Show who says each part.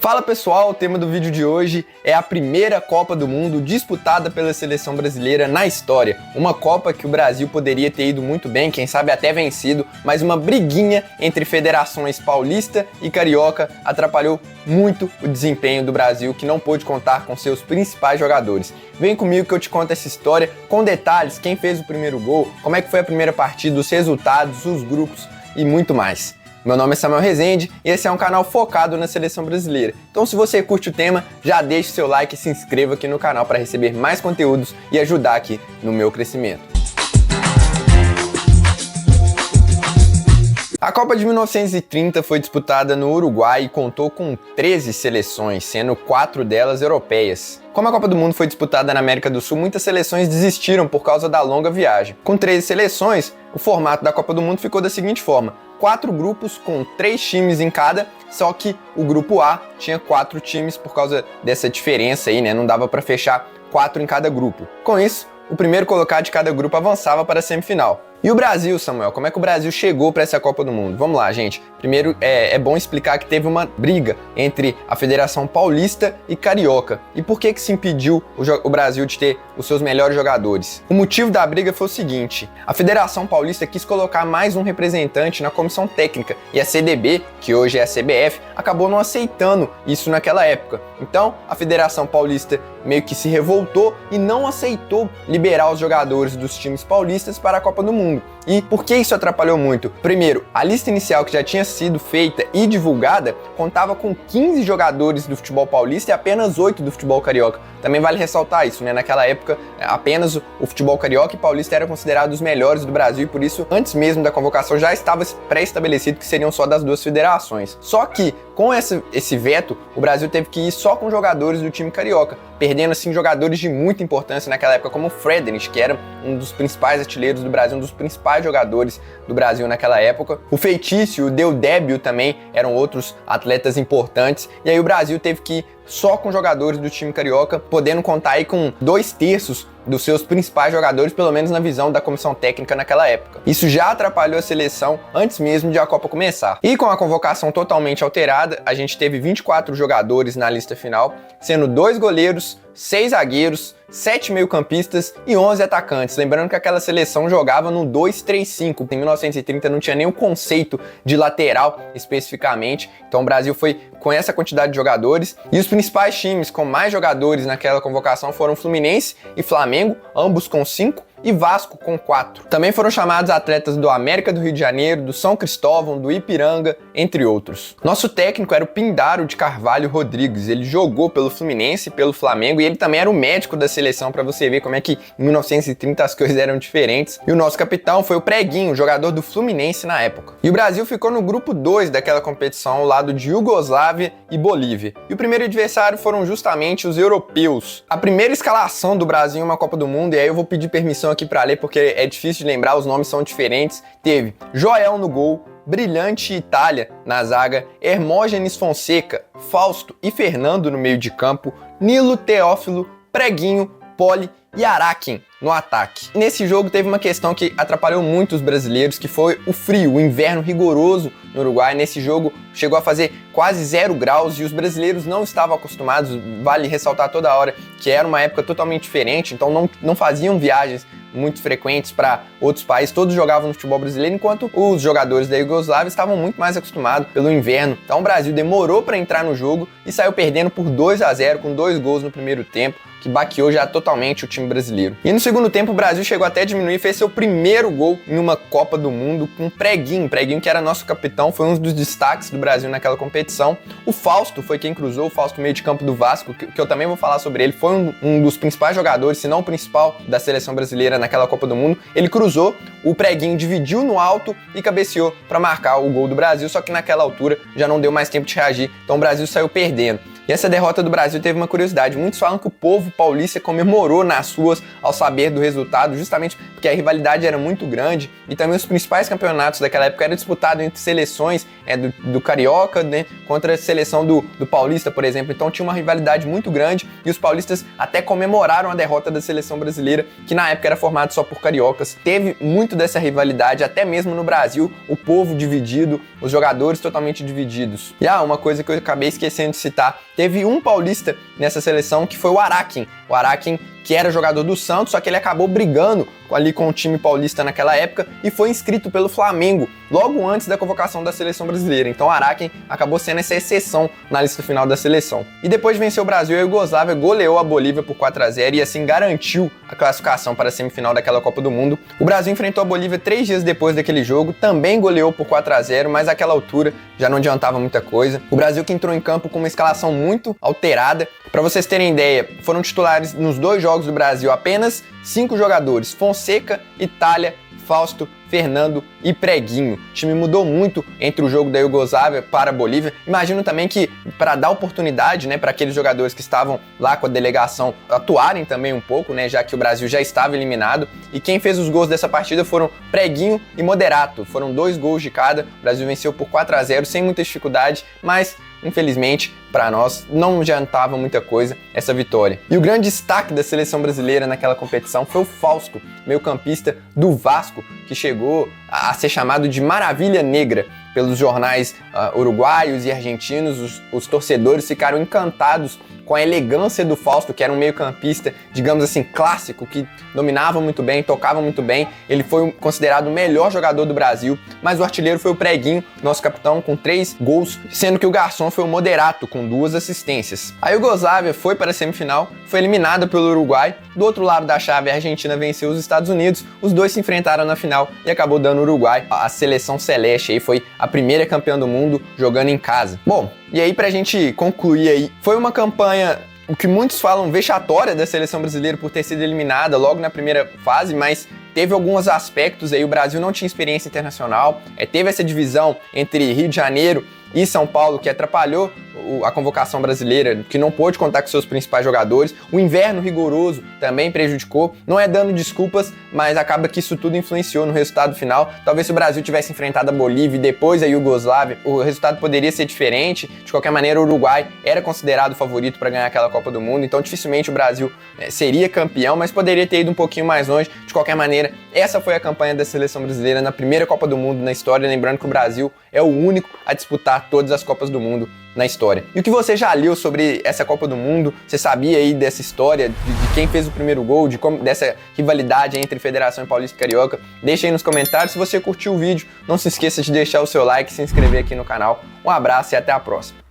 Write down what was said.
Speaker 1: Fala pessoal, o tema do vídeo de hoje é a primeira Copa do Mundo disputada pela seleção brasileira na história. Uma Copa que o Brasil poderia ter ido muito bem, quem sabe até vencido, mas uma briguinha entre federações paulista e carioca atrapalhou muito o desempenho do Brasil, que não pôde contar com seus principais jogadores. Vem comigo que eu te conto essa história com detalhes, quem fez o primeiro gol, como é que foi a primeira partida, os resultados, os grupos e muito mais. Meu nome é Samuel Rezende e esse é um canal focado na seleção brasileira. Então se você curte o tema, já deixe seu like e se inscreva aqui no canal para receber mais conteúdos e ajudar aqui no meu crescimento. A Copa de 1930 foi disputada no Uruguai e contou com 13 seleções, sendo 4 delas europeias. Como a Copa do Mundo foi disputada na América do Sul, muitas seleções desistiram por causa da longa viagem. Com 13 seleções, o formato da Copa do Mundo ficou da seguinte forma: 4 grupos com 3 times em cada, só que o grupo A tinha 4 times por causa dessa diferença aí, né? Não dava para fechar 4 em cada grupo. Com isso, o primeiro colocado de cada grupo avançava para a semifinal. E o Brasil, Samuel? Como é que o Brasil chegou para essa Copa do Mundo? Vamos lá, gente. Primeiro, é bom explicar que teve uma briga entre a Federação Paulista e Carioca. E por que se impediu o Brasil de ter os seus melhores jogadores? O motivo da briga foi o seguinte: a Federação Paulista quis colocar mais um representante na comissão técnica e a CDB, que hoje é a CBF, acabou não aceitando isso naquela época. Então, a Federação Paulista meio que se revoltou e não aceitou liberar os jogadores dos times paulistas para a Copa do Mundo. E por que isso atrapalhou muito? Primeiro, a lista inicial que já tinha sido feita e divulgada contava com 15 jogadores do futebol paulista e apenas 8 do futebol carioca. Também vale ressaltar isso, né? Naquela época, apenas o futebol carioca e paulista eram considerados os melhores do Brasil e por isso, antes mesmo da convocação, já estava pré-estabelecido que seriam só das duas federações. Só que, com esse veto, o Brasil teve que ir só com jogadores do time carioca, perdendo assim jogadores de muita importância naquela época, como o Frederic, que era um dos principais artilheiros do Brasil, um dos principais jogadores do Brasil naquela época. O Feitiço, o Deudébio também eram outros atletas importantes, e aí o Brasil teve que ir só com jogadores do time carioca, podendo contar aí com 2/3 dos seus principais jogadores, pelo menos na visão da comissão técnica naquela época. Isso já atrapalhou a seleção antes mesmo de a Copa começar. E com a convocação totalmente alterada, a gente teve 24 jogadores na lista final, sendo 2 goleiros, 6 zagueiros, 7 meio-campistas e 11 atacantes. Lembrando que aquela seleção jogava no 2-3-5. Em 1930 não tinha nem o conceito de lateral especificamente. Então o Brasil foi com essa quantidade de jogadores. E os principais times com mais jogadores naquela convocação foram Fluminense e Flamengo, ambos com 5. E Vasco com 4. Também foram chamados atletas do América do Rio de Janeiro, do São Cristóvão, do Ipiranga, entre outros. Nosso técnico era o Pindaro de Carvalho Rodrigues. Ele jogou pelo Fluminense e pelo Flamengo e ele também era o médico da seleção, para você ver como é que em 1930 as coisas eram diferentes. E o nosso capitão foi o Preguinho, jogador do Fluminense na época. E o Brasil ficou no grupo 2 daquela competição, ao lado de Iugoslávia e Bolívia. E o primeiro adversário foram justamente os europeus. A primeira escalação do Brasil em uma Copa do Mundo, e aí eu vou pedir permissão aqui para ler porque é difícil de lembrar, os nomes são diferentes. Teve Joel no gol, Brilhante Itália na zaga, Hermógenes Fonseca, Fausto e Fernando no meio de campo, Nilo, Teófilo, Preguinho, Poli e Araquém no ataque. Nesse jogo teve uma questão que atrapalhou muito os brasileiros, que foi o frio, o inverno rigoroso no Uruguai. Nesse jogo chegou a fazer quase 0 graus e os brasileiros não estavam acostumados. Vale ressaltar toda hora que era uma época totalmente diferente, então não faziam viagens muito frequentes para outros países, todos jogavam no futebol brasileiro, enquanto os jogadores da Iugoslávia estavam muito mais acostumados pelo inverno. Então o Brasil demorou para entrar no jogo e saiu perdendo por 2-0 com 2 gols no primeiro tempo, que baqueou já totalmente o time brasileiro. E no segundo tempo o Brasil chegou até a diminuir e fez seu primeiro gol em uma Copa do Mundo com Preguinho, que era nosso capitão, foi um dos destaques do Brasil naquela competição. O Fausto foi quem cruzou, o Fausto meio de campo do Vasco, que eu também vou falar sobre ele, foi um dos principais jogadores, se não o principal da seleção brasileira naquela Copa do Mundo. Ele cruzou, o Preguinho dividiu no alto e cabeceou para marcar o gol do Brasil, só que naquela altura já não deu mais tempo de reagir, então o Brasil saiu perdendo. E essa derrota do Brasil teve uma curiosidade. Muitos falam que o povo paulista comemorou nas ruas ao saber do resultado, justamente porque a rivalidade era muito grande e também os principais campeonatos daquela época eram disputados entre seleções do Carioca, né, contra a seleção do Paulista, por exemplo. Então tinha uma rivalidade muito grande e os paulistas até comemoraram a derrota da seleção brasileira, que na época era formada só por cariocas. Teve muito dessa rivalidade, até mesmo no Brasil, o povo dividido, os jogadores totalmente divididos. E uma coisa que eu acabei esquecendo de citar, teve um paulista nessa seleção que foi o Araquém. O Araquém, que era jogador do Santos, só que ele acabou brigando ali com o time paulista naquela época e foi inscrito pelo Flamengo logo antes da convocação da seleção brasileira. Então o Araquém acabou sendo essa exceção na lista final da seleção. E depois de vencer o Brasil, a Iugoslávia goleou a Bolívia por 4-0 e assim garantiu a classificação para a semifinal daquela Copa do Mundo. O Brasil enfrentou a Bolívia 3 dias depois daquele jogo, também goleou por 4-0, mas àquela altura já não adiantava muita coisa. O Brasil que entrou em campo com uma escalação muito alterada. Para vocês terem ideia, foram titulares nos 2 jogos do Brasil apenas 5 jogadores: Fonseca, Itália, Fausto, Fernando e Preguinho. O time mudou muito entre o jogo da Iugoslávia para a Bolívia. Imagino também que para dar oportunidade, né, para aqueles jogadores que estavam lá com a delegação atuarem também um pouco, né, já que o Brasil já estava eliminado. E quem fez os gols dessa partida foram Preguinho e Moderato. Foram 2 gols de cada. O Brasil venceu por 4-0 sem muita dificuldade, mas infelizmente, para nós, não adiantava muita coisa essa vitória. E o grande destaque da seleção brasileira naquela competição foi o Fausto, meio-campista do Vasco, que chegou a ser chamado de Maravilha Negra pelos jornais uruguaios e argentinos. Os torcedores ficaram encantados com a elegância do Fausto, que era um meio-campista, digamos assim, clássico, que dominava muito bem, tocava muito bem. Ele foi considerado o melhor jogador do Brasil, mas o artilheiro foi o Preguinho, nosso capitão, com 3 gols, sendo que o garçom foi o Moderato, com 2 assistências. A Iugoslávia foi para a semifinal, foi eliminada pelo Uruguai. Do outro lado da chave, a Argentina venceu os Estados Unidos. Os dois se enfrentaram na final e acabou dando o Uruguai. A seleção celeste aí foi a primeira campeã do mundo jogando em casa. Bom, e aí pra gente concluir aí, foi uma campanha, o que muitos falam, vexatória da seleção brasileira por ter sido eliminada logo na primeira fase, mas teve alguns aspectos aí. O Brasil não tinha experiência internacional, teve essa divisão entre Rio de Janeiro e São Paulo, que atrapalhou a convocação brasileira, que não pôde contar com seus principais jogadores. O inverno rigoroso também prejudicou. Não é dando desculpas, mas acaba que isso tudo influenciou no resultado final. Talvez se o Brasil tivesse enfrentado a Bolívia e depois a Iugoslávia, o resultado poderia ser diferente. De qualquer maneira, o Uruguai era considerado o favorito para ganhar aquela Copa do Mundo, então dificilmente o Brasil seria campeão, mas poderia ter ido um pouquinho mais longe. De qualquer maneira, essa foi a campanha da seleção brasileira na primeira Copa do Mundo na história, lembrando que o Brasil é o único a disputar todas as Copas do Mundo na história. E o que você já leu sobre essa Copa do Mundo? Você sabia aí dessa história, de quem fez o primeiro gol, dessa rivalidade entre Federação e Paulista e Carioca? Deixa aí nos comentários. Se você curtiu o vídeo, não se esqueça de deixar o seu like e se inscrever aqui no canal. Um abraço e até a próxima.